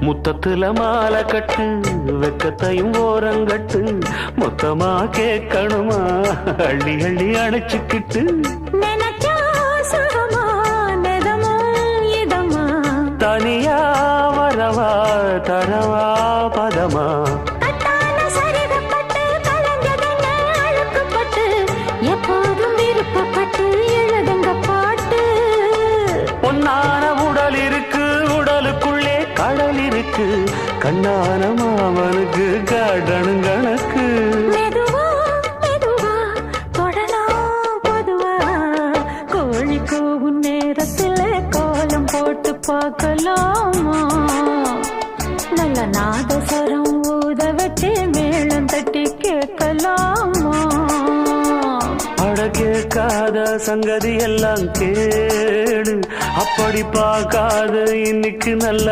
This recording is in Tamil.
முத்தத்துல மாலை கட்டு வெக்கத்தையும் ஓரங்கட்டு மொத்தமா கேட்கணுமா அள்ளி அள்ளி அணைச்சுக்கிட்டு தனியா வரவா தரவா பதமா எப்போதும் விருப்பப்பட்டு எழுதுங்க பாட்டு பொன்னான உடல் இருக்கு உடலுக்குள்ளே கடல் இருக்கு கண்ணான மாமனுக்கு காடணும் கணக்கு மெதுவா மெதுவா தொடலாம் பொதுவா கோழி கூவும் நேரத்துல கோலம் போட்டு பார்க்கலாமா நல்ல நாதஸ்வரம் ஊத வச்சு மேளம் தட்டி கேட்கலாமா அட கேட்காத சங்கதி எல்லாம் கேடு அப்படி பார்க்காத இன்னைக்கு நல்ல